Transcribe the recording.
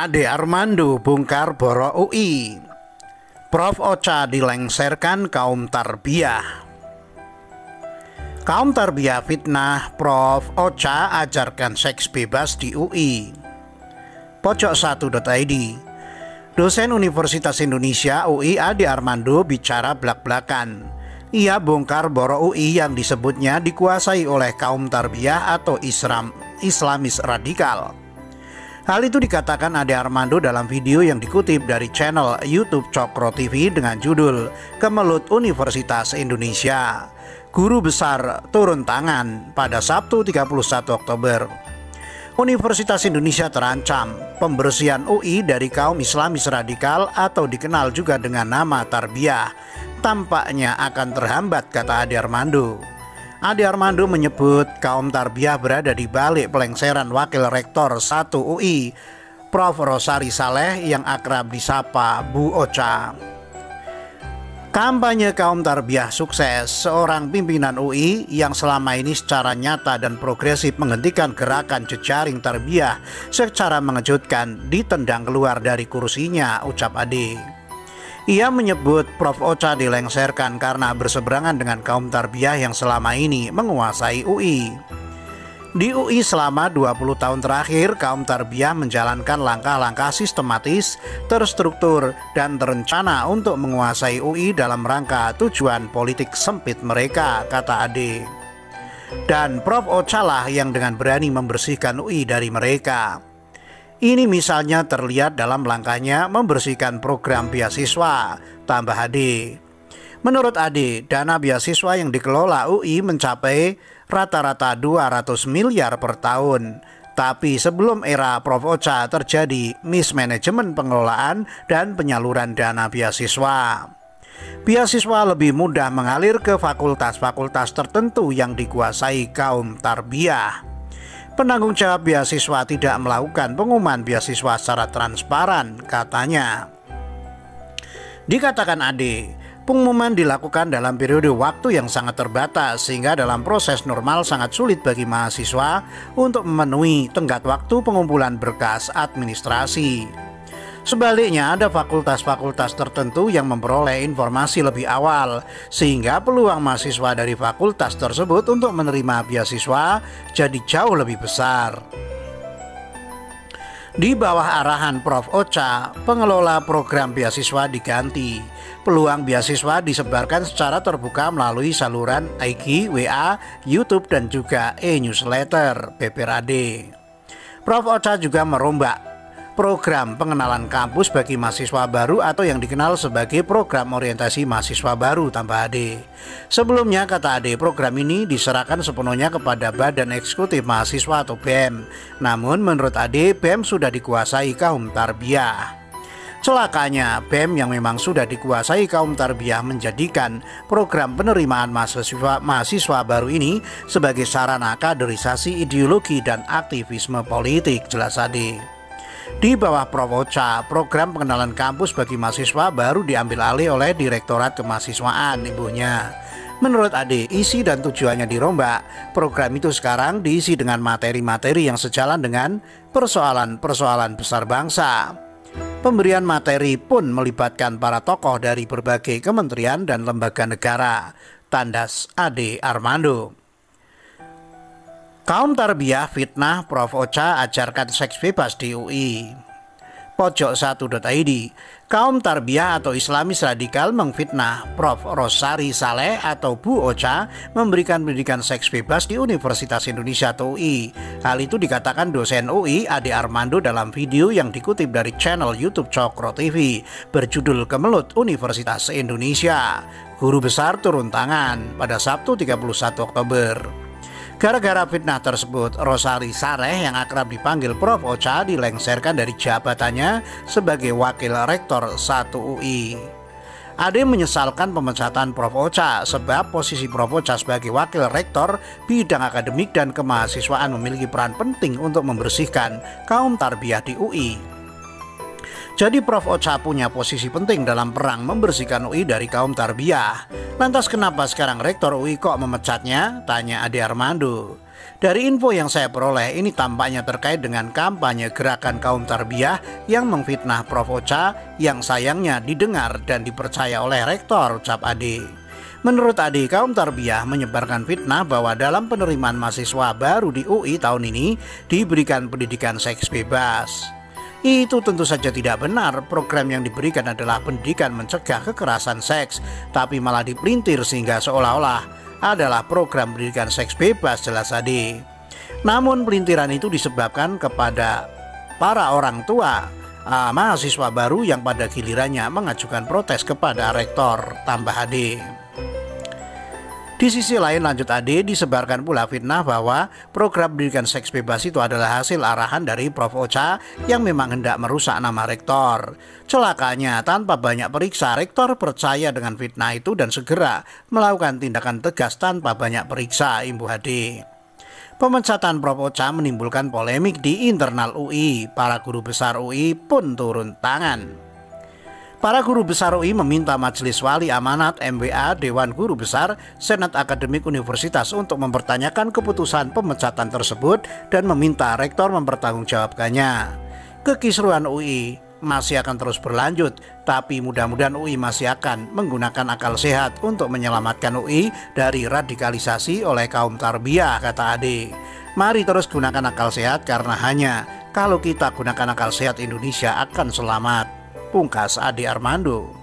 Ade Armando bongkar borok UI. Prof Ocha dilengsarkan kaum tarbiyah. Kaum tarbiyah fitnah Prof Ocha ajarkan seks bebas di UI. Pojok1.id. Dosen Universitas Indonesia UI Ade Armando bicara blak-blakan. Ia bongkar borok UI yang disebutnya dikuasai oleh kaum tarbiyah atau Islamis radikal. Hal itu dikatakan Ade Armando dalam video yang dikutip dari channel YouTube Cokro TV dengan judul Kemelut Universitas Indonesia. Guru besar turun tangan pada Sabtu 31 Oktober. Universitas Indonesia terancam pembersihan UI dari kaum Islamis radikal atau dikenal juga dengan nama tarbiyah. Tampaknya akan terhambat, kata Ade Armando. Ade Armando menyebut kaum tarbiyah berada di balik pelengseran Wakil Rektor 1 UI, Prof Rosari Saleh yang akrab disapa Bu Ocha. Kampanye kaum tarbiyah sukses. Seorang pimpinan UI yang selama ini secara nyata dan progresif menghentikan gerakan jejaring tarbiyah secara mengejutkan ditendang keluar dari kursinya, ucap Ade. Ia menyebut Prof Ocha dilengsarkan karena berseberangan dengan kaum tarbiyah yang selama ini menguasai UI. Di UI selama 20 tahun terakhir, kaum tarbiyah menjalankan langkah-langkah sistematis, terstruktur, dan terencana untuk menguasai UI dalam rangka tujuan politik sempit mereka, kata Ade. Dan Prof Ocha lah yang dengan berani membersihkan UI dari mereka. Ini misalnya terlihat dalam langkahnya membersihkan program beasiswa, tambah Ade. Menurut Ade, dana beasiswa yang dikelola UI mencapai rata-rata 200 miliar per tahun. Tapi sebelum era Prof Ocha terjadi mismanajemen pengelolaan dan penyaluran dana beasiswa. Beasiswa lebih mudah mengalir ke fakultas-fakultas tertentu yang dikuasai kaum tarbiyah. Penanggung jawab beasiswa tidak melakukan pengumuman beasiswa secara transparan, katanya. Dikatakan Ade, pengumuman dilakukan dalam periode waktu yang sangat terbatas sehingga dalam proses normal sangat sulit bagi mahasiswa untuk memenuhi tenggat waktu pengumpulan berkas administrasi. Sebaliknya ada fakultas-fakultas tertentu yang memperoleh informasi lebih awal sehingga peluang mahasiswa dari fakultas tersebut untuk menerima beasiswa jadi jauh lebih besar. Di bawah arahan Prof Ocha, pengelola program beasiswa diganti. Peluang beasiswa disebarkan secara terbuka melalui saluran IG, WA, YouTube, dan juga e-newsletter BPRAD. Prof Ocha juga merombak program pengenalan kampus bagi mahasiswa baru atau yang dikenal sebagai program orientasi mahasiswa baru, tambah Ade. Sebelumnya, kata Ade, program ini diserahkan sepenuhnya kepada Badan Eksekutif Mahasiswa atau BEM. Namun menurut Ade, BEM sudah dikuasai kaum tarbiyah. Celakanya, BEM yang memang sudah dikuasai kaum tarbiyah menjadikan program penerimaan mahasiswa baru ini sebagai sarana kaderisasi ideologi dan aktivisme politik, jelas Ade. Di bawah Prof Ocha, program pengenalan kampus bagi mahasiswa baru diambil alih oleh Direktorat Kemahasiswaan, ibunya. Menurut Ade, isi dan tujuannya dirombak. Program itu sekarang diisi dengan materi-materi yang sejalan dengan persoalan-persoalan besar bangsa. Pemberian materi pun melibatkan para tokoh dari berbagai kementerian dan lembaga negara, tandas Ade Armando. Kaum tarbiyah fitnah Prof Ocha ajarkan seks bebas di UI. Pojok1.id. Kaum tarbiyah atau Islamis radikal mengfitnah Prof Rosari Saleh atau Bu Ocha memberikan pendidikan seks bebas di Universitas Indonesia atau UI. Hal itu dikatakan dosen UI Ade Armando dalam video yang dikutip dari channel YouTube Cokro TV berjudul Kemelut Universitas Indonesia. Guru besar turun tangan pada Sabtu 31 Oktober. Gara-gara fitnah tersebut, Rosari Saleh yang akrab dipanggil Prof Ocha dilengsarkan dari jabatannya sebagai Wakil Rektor 1 UI. Ade menyesalkan pemecatan Prof Ocha sebab posisi Prof Ocha sebagai Wakil Rektor bidang akademik dan kemahasiswaan memiliki peran penting untuk membersihkan kaum tarbiyah di UI. Jadi Prof Ocha punya posisi penting dalam perang membersihkan UI dari kaum tarbiyah. Lantas kenapa sekarang Rektor UI kok memecatnya? Tanya Ade Armando. Dari info yang saya peroleh, ini tampaknya terkait dengan kampanye gerakan kaum tarbiyah yang memfitnah Prof. Ocha yang sayangnya didengar dan dipercaya oleh Rektor, ucap Ade. Menurut Ade, kaum tarbiyah menyebarkan fitnah bahwa dalam penerimaan mahasiswa baru di UI tahun ini diberikan pendidikan seks bebas. Itu tentu saja tidak benar. Program yang diberikan adalah pendidikan mencegah kekerasan seks, tapi malah dipelintir sehingga seolah-olah adalah program pendidikan seks bebas, jelas Ade. Namun pelintiran itu disebabkan kepada para orang tua mahasiswa baru yang pada gilirannya mengajukan protes kepada rektor, tambah Ade. Di sisi lain, lanjut Ade, disebarkan pula fitnah bahwa program pendidikan seks bebas itu adalah hasil arahan dari Prof. Ocha yang memang hendak merusak nama rektor. Celakanya, tanpa banyak periksa, rektor percaya dengan fitnah itu dan segera melakukan tindakan tegas tanpa banyak periksa, imbuh Ade. Pemecatan Prof. Ocha menimbulkan polemik di internal UI. Para guru besar UI pun turun tangan. Para guru besar UI meminta Majelis Wali Amanat MWA Dewan Guru Besar Senat Akademik Universitas untuk mempertanyakan keputusan pemecatan tersebut dan meminta rektor mempertanggungjawabkannya. Kekisruhan UI masih akan terus berlanjut, tapi mudah-mudahan UI masih akan menggunakan akal sehat untuk menyelamatkan UI dari radikalisasi oleh kaum tarbiyah, kata Ade. Mari terus gunakan akal sehat karena hanya kalau kita gunakan akal sehat Indonesia akan selamat, pungkas Ade Armando.